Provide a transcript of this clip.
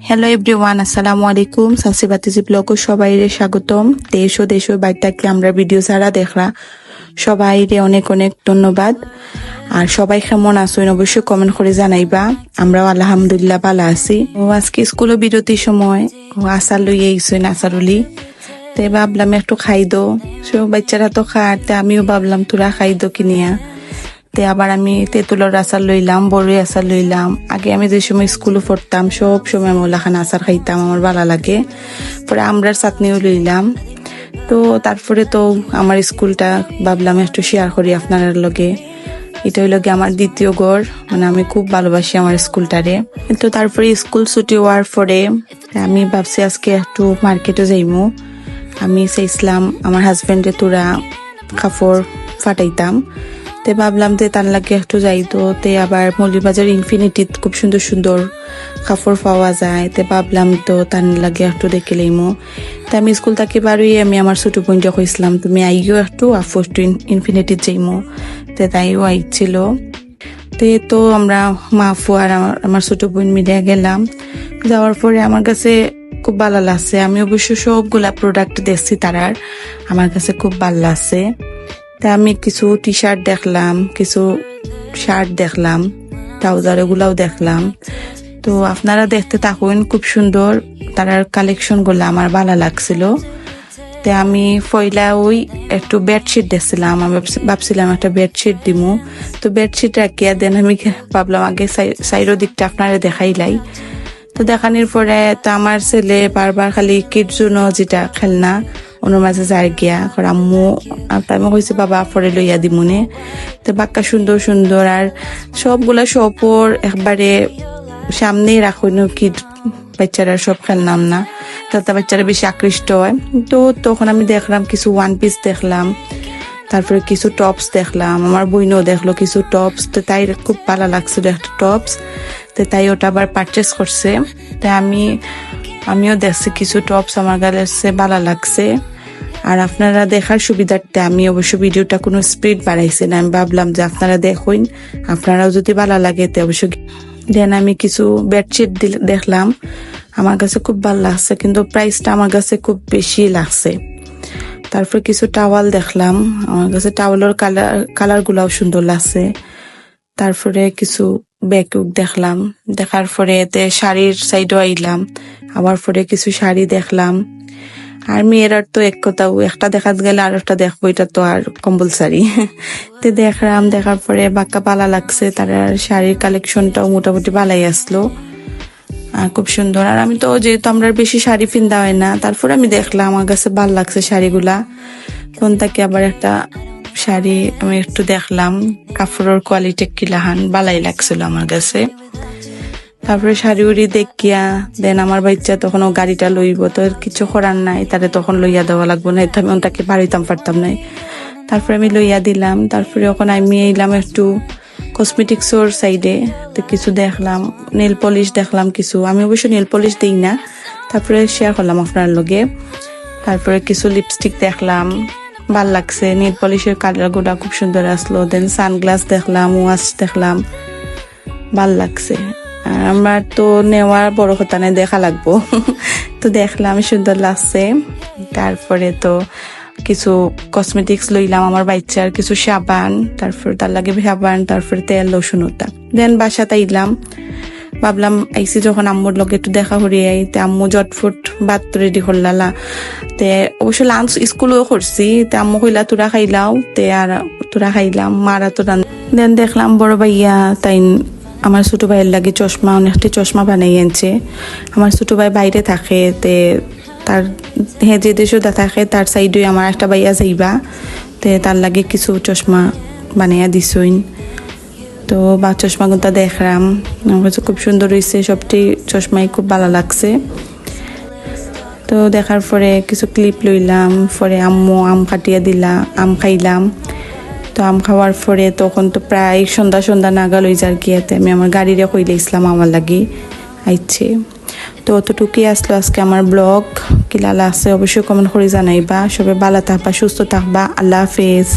Hello everyone, আসসালামু আলাইকুম। সাসি বাতিজি ব্লগ সবাইরে স্বাগতম। দেশ ও বাইরে থাকলে আমরা ভিডিও ছাড়া দেখরা সবাইরে অনেক অনেক ধন্যবাদ। আর সবাই কেমন আছেন অবশ্যই কমেন্ট করে জানাইবা। আমরাও আলহামদুলিল্লাহ ভালো আছি। ও আজকে স্কুলে বিরতির সময় আচার লইয়ে আইসেন আচারুলি। তে ভাবলাম একটু খাই দো, সব বাচ্চারা তো খাতে আমিও ভাবলাম তোরা খাই দো কিনিয়া। তে আবার আমি তেঁতুলের আচার লইলাম, বড়ই আচার লইলাম। আগে আমি যে সময় স্কুলে পড়তাম সব সময় মোলাখান আচার খাইতাম, আমার ভালো লাগে। পরে আমরার চাটনিও লইলাম। তো তারপরে তো আমার স্কুলটা ভাবলাম একটু শেয়ার করি আপনার লগে। এটা হইল গিয়ে আমার দ্বিতীয় ঘর, মানে আমি খুব ভালোবাসি আমার স্কুলটারে। তো তারপরে স্কুল ছুটি হওয়ার পরে আমি ভাবছি আজকে একটু মার্কেটে যাইমু। আমি চাইছিলাম আমার হাজবেন্ডে তোরা কাপড় ফাটাইতাম। তে ভাবলাম যে তার লাগে একটু যাইতো। তে আবার মৌলিবাজার ইনফিনিটিত খুব সুন্দর সুন্দর কাপড় পাওয়া যায়। তে ভাবলাম তো তার লাগে একটু দেখে লইমু। তা আমি স্কুল থেকে বারোই আমি আমার ছোট বোনকে কইছিলাম তুমি আইও একটু আফু একটু ইনফিনিটিত যাইমু। তে তাইও আইছিল। তে তো আমরা মা আফু আর আমার ছোট বোন মিলে গেলাম। যাওয়ার পরে আমার কাছে খুব ভালো লাগছে। আমি অবশ্য সবগুলা প্রোডাক্ট দেখছি তারার, আমার কাছে খুব ভালো লাগছে। তা আমি কিছু টি শার্ট দেখলাম, কিছু শার্ট দেখলাম, ট্রাউজার এগুলাও দেখলাম। তো আপনারা দেখতে থাকুন, খুব সুন্দর তারার কালেকশন গুলা আমার ভালো লাগছিল। তে আমি পয়লা ওই একটু বেডশিট দেখছিলাম, আমি ভাবছিলাম একটা বেডশিট দিমু। তো বেডশিট রাখিয়া দেন আমি ভাবলাম আগে সাইডের দিকটা আপনারা দেখাইলাই। তো দেখানোর পরে তো আমার ছেলে বারবার খালি কিডজুনো যেটা খেলনা ওনার মাঝে যাই গিয়া আম্মু আমি কইছি বাবা পরে লইয়া দিমুনে। তো বাক্কা সুন্দর সুন্দর আর সবগুলা সপর একবারে সামনেই রাখুন কি বাচ্চারা সব খেলনাম না, তাতে বাচ্চারা বেশি আকৃষ্ট হয়। তো তখন আমি দেখলাম কিছু ওয়ান পিস দেখলাম, তারপরে কিছু টপস দেখলাম, আমার বইনও দেখলো কিছু টপস। তো তাই খুব ভালো লাগছিল একটা টপস। তো তাই ওটা আবার পারচেস করছে। তাই আমিও দেখছি কিছু টপস আমার কাছে ভালো লাগছে। আর আপনারা দেখার সুবিধার্থে আমি অবশ্য ভিডিওটা কোনো স্পিড বাড়াইছি না, আমি ভাবলাম যে আপনারা দেখুন, আপনারাও যদি ভালো লাগে তো অবশ্যই দেন। আমি কিছু বেডশিট দেখলাম, আমার কাছে খুব ভালো লাগছে, কিন্তু প্রাইসটা আমার কাছে খুব বেশি লাগছে। তারপর কিছু টাওয়াল দেখলাম, আমার কাছে টাওয়ালের কালার গুলাও সুন্দর লাগছে। তারপরে কিছু ব্যাগউক দেখলাম, দেখার পরে এতে শাড়ির সাইডও আইলাম, আবার পরে কিছু শাড়ি দেখলাম। আর মেয়েরার তো এক কথাও একটা দেখা গেলে আর একটা দেখবো, এটা তো আর কম্পালসারি। তো দেখলাম, দেখার পরে বাক্কা ভালো লাগছে। তার শাড়ির কালেকশনটাও মোটামুটি ভালাই আসলো, খুব সুন্দর। আর আমি তো যেহেতু আমরা বেশি শাড়ি পিন্ধা হয় না, তারপরে আমি দেখলাম আমার কাছে ভালো লাগছে শাড়িগুলা। তখন তাকে আবার একটা শাড়ি আমি একটু দেখলাম, কাপড়ের কোয়ালিটি কিলাহান ভালাই লাগছিল আমার কাছে। তারপরে শাড়ি উড়ি দেখিয়া দেন আমার বাচ্চা তখন ও গাড়িটা লইব, তো কিছু করার নাই, তারে তখন লইয়া দেওয়া লাগবো না, আমি তাকে বাড়িতাম পারতাম নাই। তারপরে আমি লইয়া দিলাম। তারপরে ওখানে আমি এলাম একটু কসমেটিক্সর সাইডে। তো কিছু দেখলাম, নেল পলিশ দেখলাম কিছু, আমি অবশ্য নেল পলিশ দিই না, তারপরে শেয়ার করলাম আপনার লগে। তারপরে কিছু লিপস্টিক দেখলাম, ভাল লাগছে, নেল পলিশের কালার গুলা খুব সুন্দর আসলো। দেন সানগ্লাস দেখলাম, ওয়াচ দেখলাম, ভাল লাগছে। আর আমার তো নেওয়ার বড় কথা নেই, দেখা লাগবো। তো দেখলাম সুন্দর লাগছে। তারপরে তো কিছু কসমেটিক্স লইলাম আমার বাচ্চার, কিছু সাবান, তারপর তার লাগে সাবান, তারপরে তেল, লোশন ওটা। দেন বাসাতে আইলাম, ভাবলাম আইসি যখন আম্মুর লগে একটু দেখা করি আই। তে আম্মু জটফুট ভাত রেডি করলালা। তে অবশ্য লাঞ্চ স্কুলেও করছি। তে আম্মু কইলা তোরা খাইলাও, তে আর তোরা খাইলাম, মারা তোরা। দেন দেখলাম বড় ভাইয়া তাই আমার ছোট ভাইয়ের লাগে চশমা, অনেকটি চশমা বানাই আনছে। আমার ছোট ভাই বাইরে থাকে, তে তার যে দেশও থাকে তার সাইডে আমার একটা ভাইয়া যাইবা, তে তার লাগে কিছু চশমা বানাইয়া দিছইন। তো বা চশমাগুলো দেখলাম, আমার কাছে খুব সুন্দর হয়েছে, সবটি চশমাই খুব ভালো লাগছে। তো দেখার পরে কিছু ক্লিপ লইলাম, পরে আম্মু আম কাটিয়া দিলা, আম খাইলাম। তো আম খাওয়ার পরে তখন তো প্রায় সন্ধ্যা নাগাল হয়ে যার গিয়াতে আমি আমার গাড়িরে কইলে ইসলাম আমার লাগি আইছে। তো অতটুকুই আসলো আজকে আমার ব্লগ। কিলালা আছে অবশ্যই কমেন্ট করে জানাইবা। সবাই ভালো থাকবা, সুস্থ থাকবা। আল্লাহ হাফেজ।